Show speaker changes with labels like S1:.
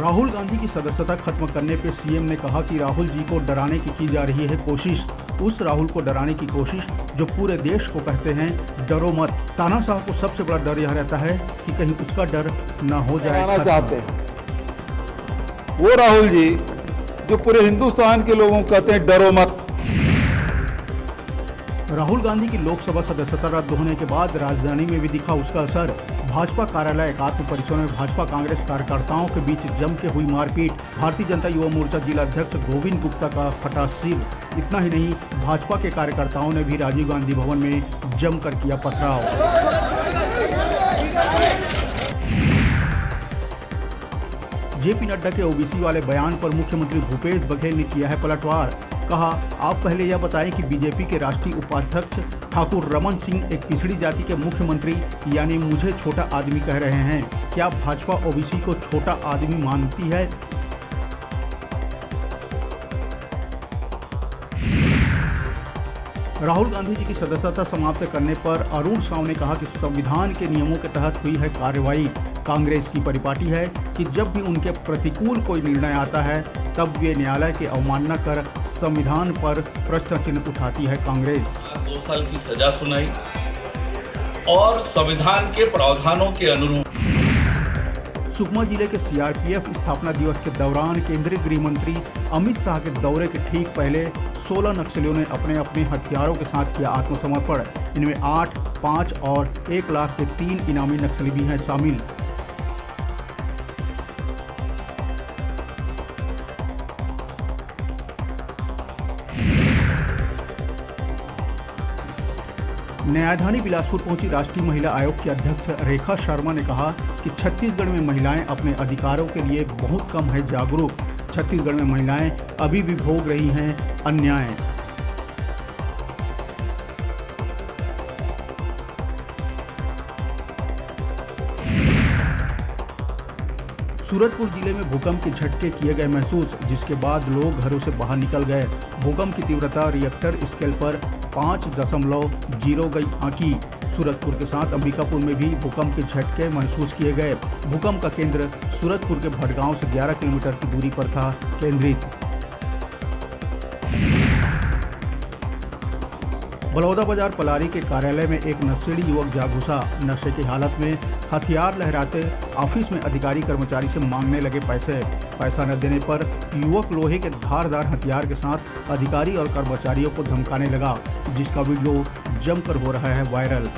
S1: राहुल गांधी की सदस्यता खत्म करने पे सीएम ने कहा कि राहुल जी को डराने की जा रही है कोशिश। उस राहुल को डराने की कोशिश जो पूरे देश को कहते हैं डरो मत। तानाशाह को सबसे बड़ा डर यह रहता है कि कहीं उसका डर न हो जाए
S2: चाहते हैं। वो राहुल जी जो पूरे हिंदुस्तान के लोगों को कहते हैं डरो मत।
S1: राहुल गांधी की लोकसभा सदस्यता रद्द होने के बाद राजधानी में भी दिखा उसका असर। भाजपा कार्यालय एकात्म परिसर में भाजपा कांग्रेस कार्यकर्ताओं के बीच जम के हुई मारपीट। भारतीय जनता युवा मोर्चा जिला अध्यक्ष गोविंद गुप्ता का फटा सिर। इतना ही नहीं, भाजपा के कार्यकर्ताओं ने भी राजीव गांधी भवन में जमकर किया पथराव। जेपी नड्डा के ओबीसी वाले बयान पर मुख्यमंत्री भूपेश बघेल ने किया है पलटवार। कहा, आप पहले यह बताएं कि बीजेपी के राष्ट्रीय उपाध्यक्ष ठाकुर रमन सिंह एक पिछड़ी जाति के मुख्यमंत्री यानी मुझे छोटा आदमी कह रहे हैं। क्या भाजपा ओबीसी को छोटा आदमी मानती है? राहुल गांधी जी की सदस्यता समाप्त करने पर अरुण साव ने कहा कि संविधान के नियमों के तहत हुई है कार्रवाई। कांग्रेस की परिपाटी है कि जब भी उनके प्रतिकूल कोई निर्णय आता है तब वे न्यायालय की अवमानना कर संविधान पर प्रश्न चिन्ह उठाती है कांग्रेस।
S3: 2 साल की सजा सुनाई और संविधान के प्रावधानों के अनुरूप
S1: सुकमा जिले के सीआरपीएफ स्थापना दिवस के दौरान केंद्रीय गृह मंत्री अमित शाह के दौरे के ठीक पहले 16 नक्सलियों ने अपने अपने हथियारों के साथ किया आत्मसमर्पण। इनमें 8, 5 और 1 लाख के 3 इनामी नक्सली भी हैं शामिल। न्यायधानी बिलासपुर पहुंची राष्ट्रीय महिला आयोग की अध्यक्ष रेखा शर्मा ने कहा कि छत्तीसगढ़ में महिलाएं अपने अधिकारों के लिए बहुत कम है जागरूक। छत्तीसगढ़ में महिलाएं अभी भी भोग रही हैं अन्याय। सूरजपुर जिले में भूकंप के झटके किए गए महसूस, जिसके बाद लोग घरों से बाहर निकल गए। भूकंप की तीव्रता रिएक्टर स्केल पर 5.0 गई आंकी। सूरजपुर के साथ अंबिकापुर में भी भूकंप के झटके महसूस किए गए। भूकंप का केंद्र सूरजपुर के भटगांव से 11 किलोमीटर की दूरी पर था केंद्रित। बलौदाबाजार पलारी के कार्यालय में एक नशेड़ी युवक जा घुसा। नशे की हालत में हथियार लहराते ऑफिस में अधिकारी कर्मचारी से मांगने लगे पैसा न देने पर युवक लोहे के धारदार हथियार के साथ अधिकारी और कर्मचारियों को धमकाने लगा, जिसका वीडियो जमकर हो रहा है वायरल।